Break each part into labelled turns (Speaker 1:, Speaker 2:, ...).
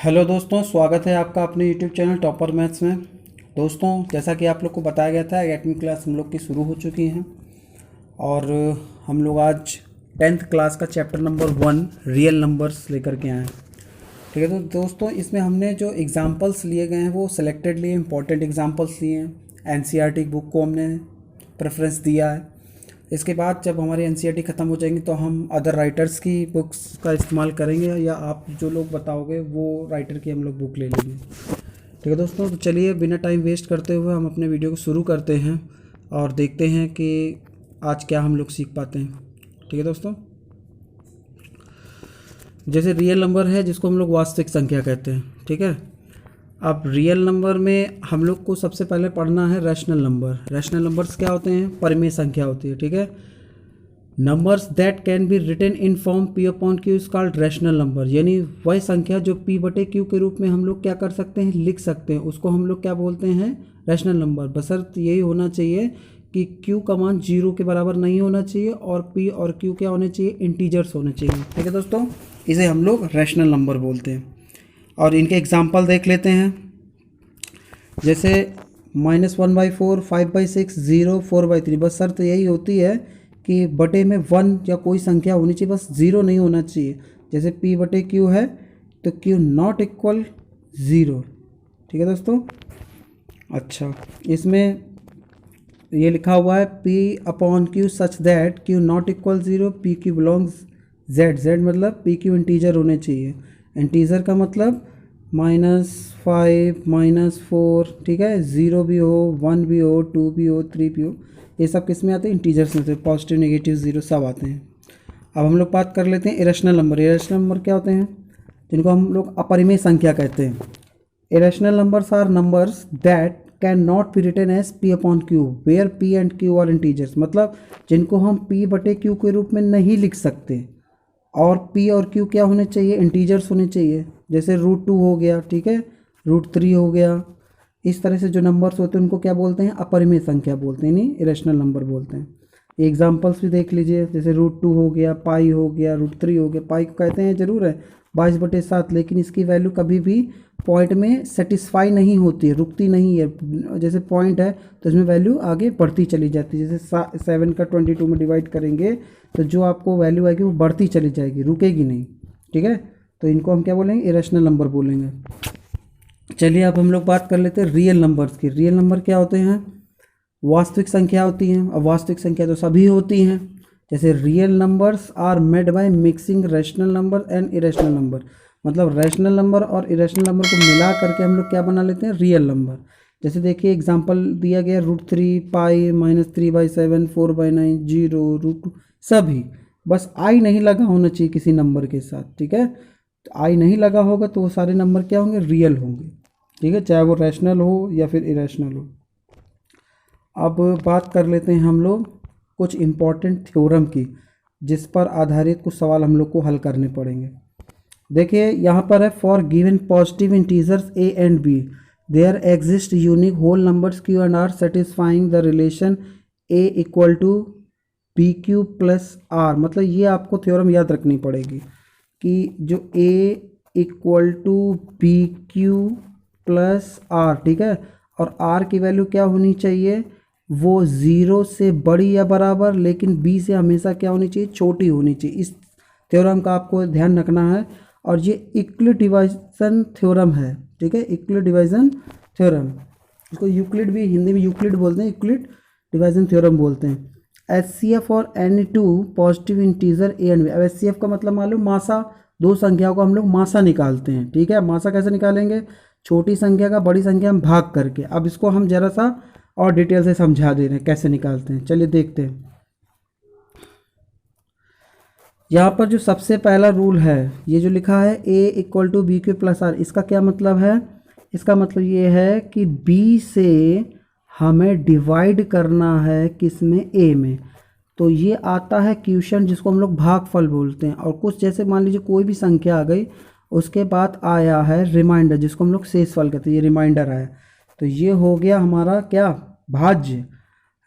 Speaker 1: Hello दोस्तों, स्वागत है आपका अपने यूट्यूब चैनल टॉपर मैथ्स में। दोस्तों, जैसा कि आप लोग को बताया गया था 11वीं क्लास हम लोग की शुरू हो चुकी हैं और हम लोग आज 10th क्लास का चैप्टर नंबर 1 रियल नंबर्स लेकर के आए हैं। ठीक है, तो दोस्तों इसमें हमने जो एग्जांपल्स लिए गए हैं वो सिलेक्टेड लिए, इंपॉर्टेंट एग्जांपल्स लिए हैं। एनसीईआरटी बुक को हमने प्रेफरेंस दिया है। इसके बाद जब हमारी एनसीईआरटी ख़त्म हो जाएंगी तो हम अदर राइटर्स की बुक्स का इस्तेमाल करेंगे, या आप जो लोग बताओगे वो राइटर की हम लोग बुक ले लेंगे। ठीक है दोस्तों, तो चलिए बिना टाइम वेस्ट करते हुए हम अपने वीडियो को शुरू करते हैं और देखते हैं कि आज क्या हम लोग सीख पाते हैं। ठीक है दोस्तों, जैसे रियल नंबर है जिसको हम लोग वास्तविक संख्या कहते हैं। ठीक है, अब रियल नंबर में हम लोग को सबसे पहले पढ़ना है रैशनल नंबर। रैशनल नंबर्स क्या होते हैं? परिमेय संख्या होती है। ठीक है, numbers that can be written in form P upon Q is called rational number. यानी वह संख्या जो पी बटे क्यू के रूप में हम लोग क्या कर सकते हैं, लिख सकते हैं, उसको हम लोग क्या बोलते हैं, रैशनल नंबर। बशर्त यही होना चाहिए कि क्यू का मान 0 के बराबर नहीं होना चाहिए और पी और क्यू क्या होने चाहिए, इंटीजर्स होने चाहिए। ठीक है दोस्तों, इसे हम लोग रैशनल नंबर बोलते हैं। और इनके एग्जाम्पल देख लेते हैं, जैसे -1/4, 5/6, 0, 4/3। बस शर्त यही होती है कि बटे में 1 या कोई संख्या होनी चाहिए, बस 0 नहीं होना चाहिए। जैसे p बटे q है तो q नॉट इक्वल 0। ठीक है दोस्तों, अच्छा इसमें ये लिखा हुआ है p upon q such that q not equal 0, P Q belongs z। z मतलब पी क्यू इंटीजर होने चाहिए। इंटीजर का मतलब -5, -4, ठीक है, 0 भी हो, 1 भी हो, 2 भी हो, 3 भी हो, ये सब किस में आते हैं, इंटीजर्स में। तो पॉजिटिव, नेगेटिव, 0 सब आते हैं। अब हम लोग बात कर लेते हैं इरेशनल नंबर। इरेशनल नंबर क्या होते हैं, जिनको हम लोग अपरिमेय संख्या कहते हैं। Irrational numbers are numbers that can not be written as p upon Q where p and q are integers. मतलब जिनको हम p बटे q के रूप में नहीं लिख सकते और p और q क्या होने चाहिए, इंटीजर्स होने चाहिए। जैसे √2 हो गया, ठीक है, √3 हो गया। इस तरह से जो नंबर्स होते हैं उनको क्या बोलते हैं, अपरिमेय संख्या बोलते हैं, नहीं इरेशनल नंबर बोलते हैं। एग्जांपल्स भी देख लीजिए, जैसे √2 हो गया, पाई हो गया, √3 हो गया। पाई को कहते हैं जरूर है 22/7, लेकिन इसकी वैल्यू कभी भी पॉइंट में सेटिस्फाई नहीं होती है, रुकती नहीं है। जैसे पॉइंट है तो इसमें वैल्यू आगे बढ़ती चली जाती है। जैसे 7 का 22 में डिवाइड करेंगे तो जो आपको वैल्यू आएगी वो बढ़ती चली जाएगी, रुकेगी नहीं। ठीक है, तो इनको हम क्या बोलेंगे, इरेशनल नंबर बोलेंगे। चलिए अब हम लोग बात कर लेते हैं रियल नंबर्स की। रियल नंबर क्या होते हैं, वास्तविक संख्या होती हैं। अब वास्तविक संख्या तो सभी होती हैं। जैसे real numbers are made by mixing rational number and irrational number. मतलब रैशनल नंबर और इरेशनल नंबर को मिला करके हम लोग क्या बना लेते हैं, रियल नंबर। जैसे देखिए एग्जांपल दिया गया, √3, पाई, -3/7, 4/9, 0, √2 सभी। बस आई नहीं लगा होना चाहिए किसी नंबर के साथ। ठीक है, तो आई नहीं लगा होगा तो वो सारे नंबर क्या होंगे, रियल होंगे। ठीक है, चाहे वो रैशनल हो या फिर इरेशनल हो। अब बात कर लेते हैं हम लोग कुछ इम्पॉर्टेंट थ्योरम की, जिस पर आधारित कुछ सवाल हम लोग को हल करने पड़ेंगे। देखिए यहाँ पर है, for given positive integers a and b there exist unique whole numbers q and r satisfying the relation a equal to B Q plus R. मतलब ये आपको थ्योरम याद रखनी पड़ेगी कि जो a equal to B Q plus R, ठीक है, और r की वैल्यू क्या होनी चाहिए, वो 0 से बड़ी या बराबर, लेकिन b से हमेशा क्या होनी चाहिए, छोटी होनी चाहिए। इस थ्योरम का आपको ध्यान रखना है। और ये यूक्लिड डिवीजन थ्योरम है। ठीक है, यूक्लिड डिवीजन थ्योरम, इसको यूक्लिड भी हिंदी में यूक्लिड बोलते हैं, यूक्लिड डिवीजन थ्योरम बोलते हैं। एचसीएफ और any two positive integer A and B. अब एचसीएफ का मतलब मालूम, मासा, दो संख्याओं का हम लोग मासा निकालते हैं। ठीक है, मासा कैसे निकालेंगे, छोटी संख्या का बड़ी संख्या में भाग करके। अब इसको हम जरा सा और डिटेल से समझा दे रहे हैं कैसे निकालते हैं। चलिए देखते हैं। यहाँ पर जो सबसे पहला रूल है, ये जो लिखा है a equal to B Q plus R, इसका क्या मतलब है, इसका मतलब ये है कि b से हमें डिवाइड करना है किस में, a में। तो ये आता है क्वेश्चन जिसको हम लोग भागफल बोलते हैं। और कुछ जैसे मान लीजिए कोई भी संख्या आ गई, उसके बाद आया है रिमाइंडर जिसको हम लोग शेषफल कहते हैं, ये रिमाइंडर आया। तो ये हो गया हमारा क्या, भाज्य,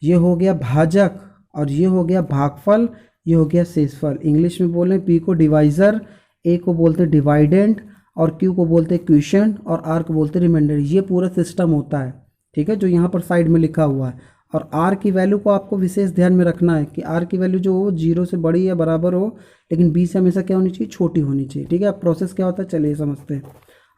Speaker 1: ये हो गया भाजक, और ये हो गया भागफल, ये हो गया शेषफल। इंग्लिश में बोलें p को डिवाइज़र, a को बोलते हैं डिवाइडेंट, और क्यू को बोलते हैं क्वेश्चन और आर को बोलते हैं रिमाइंडर। ये पूरा सिस्टम होता है, ठीक है, जो यहाँ पर साइड में लिखा हुआ है। और आर की वैल्यू को आपको विशेष ध्यान में रखना है कि आर की वैल्यू जो हो 0 से बड़ी या बराबर हो, लेकिन बी से हमेशा क्या होनी चाहिए, छोटी होनी चाहिए, ठीक है। अब प्रोसेस क्या होता है चलिए समझते हैं।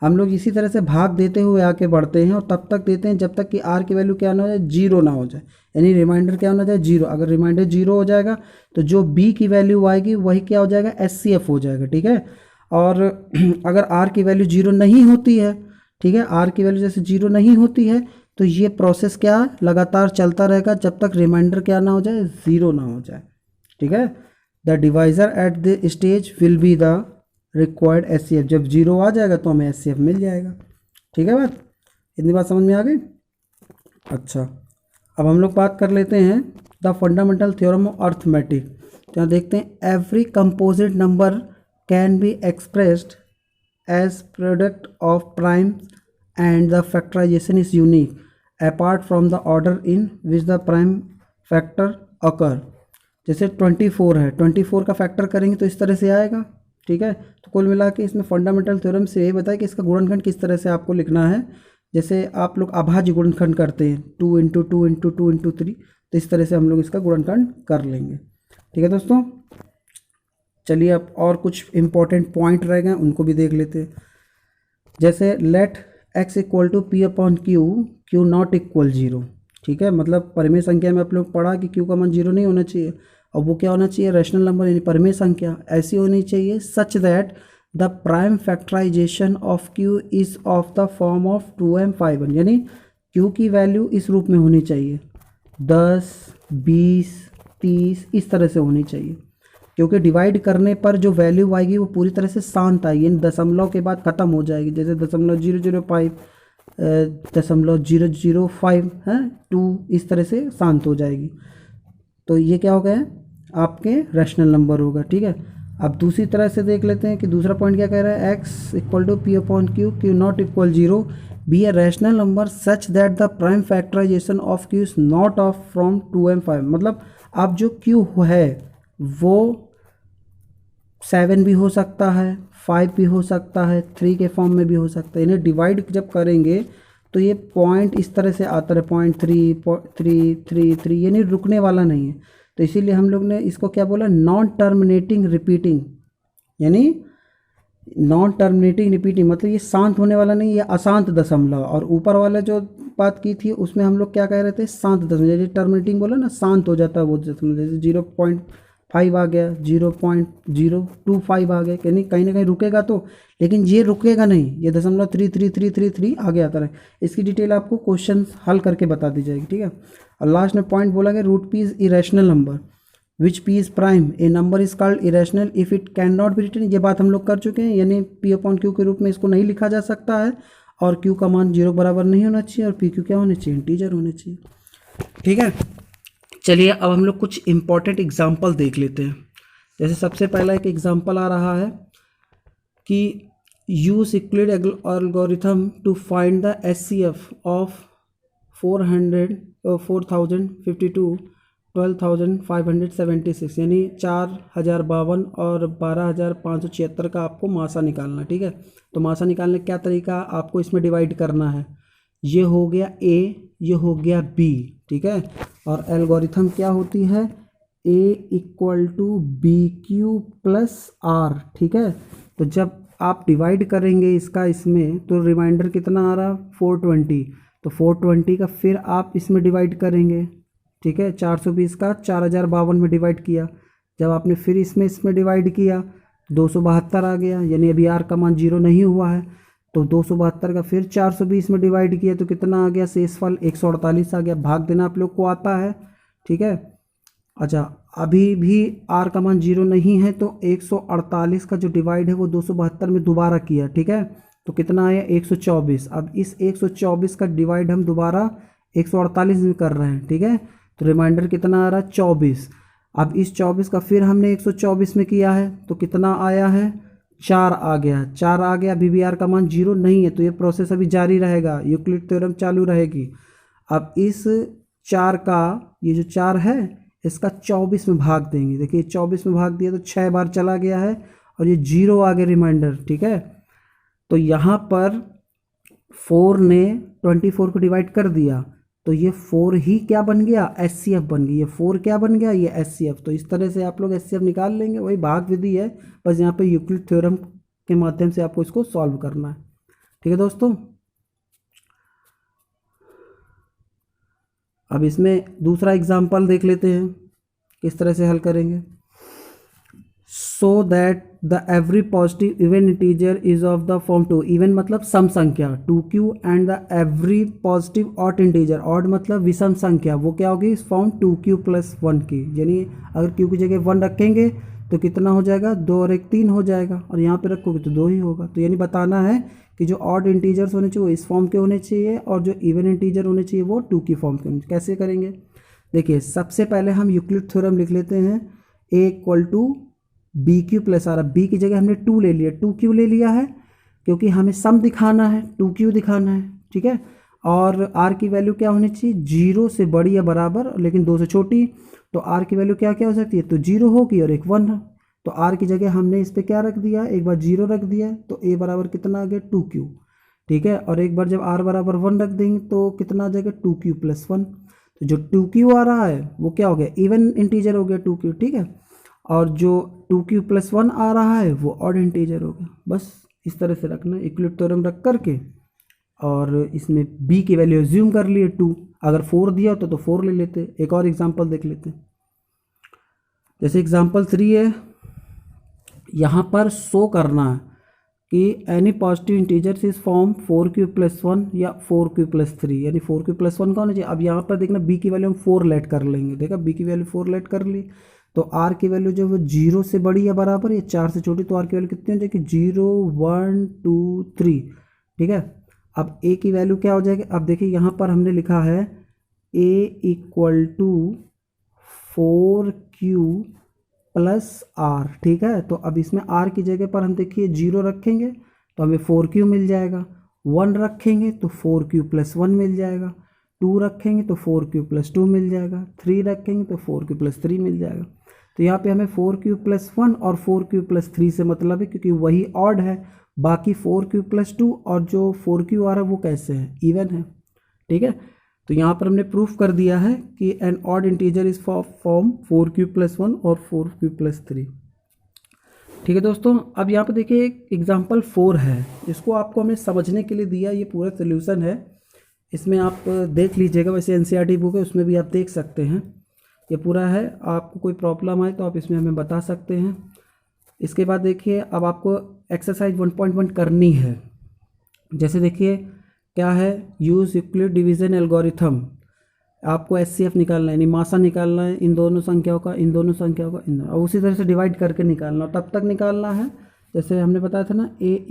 Speaker 1: हम लोग इसी तरह से भाग देते हुए आके बढ़ते हैं और तब तक देते हैं जब तक कि आर की वैल्यू क्या ना हो जाए, 0 ना हो जाए, यानी रिमाइंडर क्या होना जाए 0। अगर रिमाइंडर 0 हो जाएगा तो जो बी की वैल्यू आएगी वही क्या हो जाएगा, SCF हो जाएगा, ठीक है। और अगर आर की वैल्यू 0 नहीं होती है, ठीक है, आर की वैल्यू जैसे 0 नहीं होती है तो ये प्रोसेस क्या लगातार चलता रहेगा जब तक रिमाइंडर क्या ना हो जाए, 0 ना हो जाए, ठीक है। The divisor at the stage will be the required SCF। जब 0 आ जाएगा तो हमें SCF मिल जाएगा, ठीक है। बात इतनी बात समझ में आ गई। अच्छा, अब हम लोग बात कर लेते हैं the fundamental theorem of arithmetic. तो यहाँ देखते हैं every composite number can be expressed as product of prime and the factorisation is unique apart from the order in which the prime factor occur. जैसे 24 है, 24 का फैक्टर करेंगे तो इस तरह से आएगा, ठीक है। तो कुल मिला के इसमें फंडामेंटल थ्योरम से यही बताया कि इसका गुणनखंड किस तरह से आपको लिखना है। जैसे आप लोग अभाज्य गुणनखंड करते हैं 2 × 2 × 2 × 3, तो इस तरह से हम लोग इसका गुणनखंड कर लेंगे, ठीक है दोस्तों। चलिए अब और कुछ इंपॉर्टेंट पॉइंट रह गए उनको भी देख लेते हैं। जैसे let x = p/q, q not equal 0, ठीक है। मतलब परिमेय संख्या में आप लोग पढ़ा कि q का मान 0 नहीं होना चाहिए, और वो क्या होना चाहिए, रैशनल नंबर यानी परिमेय संख्या ऐसी होनी चाहिए such that the prime factorization of q is of the form of 2m/5, यानी q की वैल्यू इस रूप में होनी चाहिए 10, 20, 30 इस तरह से होनी चाहिए, क्योंकि डिवाइड करने पर जो वैल्यू आएगी वो पूरी तरह से शांत आएगी, यानी दशमलव के बाद ख़त्म हो जाएगी। जैसे 0.005, 0.005 है 2, इस तरह से शांत हो जाएगी। तो ये क्या हो गया, आपके रैशनल नंबर होगा, ठीक है। अब दूसरी तरह से देख लेते हैं कि दूसरा पॉइंट क्या कह रहा है, x = p/q, q not equal 0, be a rational number such that the prime factorization of q is not of from 2m/5। मतलब अब जो q है वो 7 भी हो सकता है, 5 भी हो सकता है, 3 के फॉर्म में भी हो सकता है। इन्हें डिवाइड जब करेंगे तो ये पॉइंट इस तरह से आता है 0.3, यानी रुकने वाला नहीं है। तो इसीलिए हम लोग ने इसको क्या बोला, नॉन टर्मिनेटिंग रिपीटिंग, यानी नॉन टर्मिनेटिंग रिपीटिंग मतलब ये शांत होने वाला नहीं, ये अशांत दशमलव। और ऊपर वाला जो बात की थी उसमें हम लोग क्या कह रहे थे, शांत दशमलव। जैसे टर्मिनेटिंग बोला ना, शांत हो जाता है वो दशमलव, जैसे 0.5 आ गया, 0.025 आ गया, यानी कहीं ना कहीं रुकेगा तो, लेकिन ये रुकेगा नहीं, ये दशमलव 33333 आगे आता है। इसकी डिटेल आपको क्वेश्चन हल करके बता दी जाएगी, ठीक है। और लास्ट में पॉइंट बोला गया root p is irrational number which p is prime, a number is called irrational if it can not be written. ये बात हम लोग कर चुके हैं, यानी p/q के रूप में इसको नहीं लिखा जा सकता है, और q का मान 0 बराबर नहीं होना चाहिए, और pq क्या होना चाहिए, इंटीजर होने चाहिए, ठीक है। चलिए अब हम लोग कुछ इंपॉर्टेंट एग्जाम्पल देख लेते हैं। जैसे सबसे पहला एक एग्जाम्पल आ रहा है कि use Euclid algorithm to find the SCF of 4052 12,576, यानी 4052 और 12,576 का आपको मासा निकालना, ठीक है। तो मासा निकालने का क्या तरीका, आपको इसमें डिवाइड करना है, ये हो गया A, ये हो गया B, ठीक है। और एल्गोरिथम क्या होती है, A = BQ + R, ठीक है। तो जब आप डिवाइड करेंगे इसका इसमें तो रिमाइंडर कितना आ रहा, 420, तो 420 का फिर आप इसमें डिवाइड करेंगे, ठीक है। 420 का 4052 में डिवाइड किया, जब आपने फिर इसमें डिवाइड किया 272 आ गया, यानी अभी R का मान 0 नहीं हुआ है, तो 272 का फिर 420 में डिवाइड किया तो कितना आ गया, शेषफल 148 आ गया। भाग देना आप लोग को आता है, ठीक है। अच्छा, अभी भी R का मान 0 नहीं है, तो 148 का जो डिवाइड है वो 272 में दोबारा किया, ठीक है। तो कितना आया, 124। अब इस 124 का डिवाइड हम दोबारा 148 में कर रहे हैं, ठीक है। तो रिमाइंडर कितना आ रहा है, 24। अब इस 24 का फिर हमने 124 में किया है तो कितना आया है, 4 आ गया, 4 आ गया। अभी भी R का मान 0 नहीं है, तो ये प्रोसेस अभी जारी रहेगा, यूक्लिड थ्योरम चालू रहेगी। अब इस 4 का, ये जो 4 है इसका 24 में भाग देंगे। देखिए 24 में भाग दिया तो 6 बार चला गया है, और ये 0 आ गया रिमाइंडर, ठीक है। तो यहाँ पर 4 ने 24 को डिवाइड कर दिया, तो ये 4 ही क्या बन गया, HCF बन गई। ये 4 क्या बन गया, ये HCF। तो इस तरह से आप लोग HCF निकाल लेंगे, वही भाग विधि है, बस यहाँ पे यूक्लिड थ्योरम के माध्यम से आपको इसको सॉल्व करना है। ठीक है दोस्तों, अब इसमें दूसरा एग्जाम्पल देख लेते हैं किस तरह से हल करेंगे। So that the every positive even integer is of the form 2। Even मतलब सम संख्या 2q and the every positive odd integer, odd मतलब विषम संख्या, वो क्या होगी, इस फॉर्म 2q + 1 की। यानी अगर q की जगह 1 रखेंगे तो कितना हो जाएगा, 2 और 1 3 हो जाएगा, और यहाँ पे रखोगे तो 2 ही होगा। तो यानी बताना है कि जो ऑड इंटीजर्स होने चाहिए वो इस फॉर्म के होने चाहिए, और जो इवन इंटीजर होने चाहिए वो 2 की फॉर्म के होने चाहिए। कैसे करेंगे, देखिए सबसे पहले हम यूक्लिड थ्योरम लिख लेते हैं। a = bq + r। b की जगह हमने 2 ले लिया। 2 क्यों ले लिया है, क्योंकि हमें सम दिखाना है, 2q दिखाना है। ठीक है, और r की वैल्यू क्या होनी चाहिए, 0 से बड़ी या बराबर लेकिन 2 से छोटी। तो r की वैल्यू क्या क्या हो सकती है, तो 0 होगी और एक 1 है। तो r की जगह हमने इस पर क्या रख दिया, एक बार 0 रख दिया, तो a बराबर कितना आ गया, 2q। ठीक है, और एक बार जब r बराबर 1 रख देंगे तो कितना आ जाएगा, 2q + 1। तो जो 2q आ रहा है वो क्या हो गया, इवन इंटीजर हो गया 2q। ठीक है, और जो 2q + 1 आ रहा है वो ऑड इंटीजर हो गया। बस इस तरह से रखना, यूक्लिड थ्योरम रख करके, और इसमें b की वैल्यू एज्यूम कर लिए 2। अगर 4 दिया होता तो 4 ले लेते। एक और एग्जांपल देख लेते हैं, जैसे एग्जांपल 3 है। यहाँ पर शो करना है कि any positive integers is form 4q + 1 या 4q + 3, यानी 4q + 1 का होना चाहिए। अब यहाँ पर देखना b की वैल्यू हम 4 लेट कर लेंगे। देखा, b की वैल्यू 4 लेट कर ली, तो r की वैल्यू जो है 0 से बड़ी या बराबर या 4 से छोटी, तो r की वैल्यू कितनी हो जाएगी, 0 1 2 3। ठीक है, अब a की वैल्यू क्या हो जाएगी, अब देखिए यहाँ पर हमने लिखा है a = 4q + r। ठीक है, तो अब इसमें r की जगह पर हम देखिए 0 रखेंगे तो हमें 4q मिल जाएगा, 1 रखेंगे तो 4q + 1 मिल जाएगा, 2 रखेंगे तो 4q + 2 मिल जाएगा, 3 रखेंगे तो 4q + 3 मिल जाएगा। तो यहाँ पे हमें 4q + 1 और 4q + 3 से मतलब है, क्योंकि वही ऑड है। बाकी 4q + 2 और जो 4q आ रहा है वो कैसे है, इवन है। ठीक है, तो यहाँ पर हमने प्रूफ कर दिया है कि an odd integer is form 4q + 1 और 4q + 3। ठीक है दोस्तों, अब यहाँ पर देखिए एक एग्जाम्पल 4 है, इसको आपको हमने समझने के लिए दिया। ये पूरा सोल्यूशन है, इसमें आप देख लीजिएगा, वैसे NCERT बुक है उसमें भी आप देख सकते हैं, ये पूरा है। आपको कोई प्रॉब्लम आए तो आप इसमें हमें बता सकते हैं। इसके बाद देखिए अब आपको एक्सरसाइज 1.1 करनी है। जैसे देखिए क्या है, यूज़ यूक्लिड डिवीज़न एल्गोरिथम। आपको HCF निकालना है, यानी मासा निकालना है इन दोनों संख्याओं का, इन दोनों संख्याओं का, इन दोनों, और उसी तरह से डिवाइड करके निकालना, और तब तक निकालना है जैसे हमने बताया था ना, a =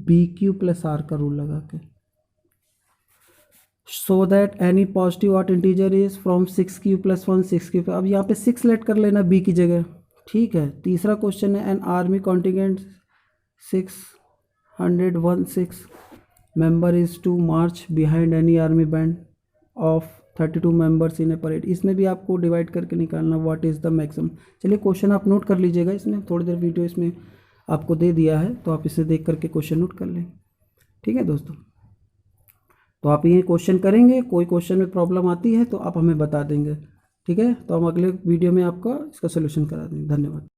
Speaker 1: bq + r का रूल लगा के। So that any positive odd integer is from 6q + 1 6q। अब यहाँ पे 6 लेट कर लेना b की जगह। ठीक है, तीसरा क्वेश्चन है, an army contingent 616 member is to march behind any army band of 32 members in a parade. इसमें भी आपको डिवाइड करके निकालना व्हाट इज़ द मैक्सिमम। चलिए क्वेश्चन आप नोट कर लीजिएगा, इसमें थोड़ी देर वीडियो इसमें आपको दे दिया है, तो आप इसे देख करके क्वेश्चन नोट कर लें। ठीक है दोस्तों, तो आप ये क्वेश्चन करेंगे, कोई क्वेश्चन में प्रॉब्लम आती है तो आप हमें बता देंगे। ठीक है, तो हम अगले वीडियो में आपका इसका सोल्यूशन करा देंगे। धन्यवाद।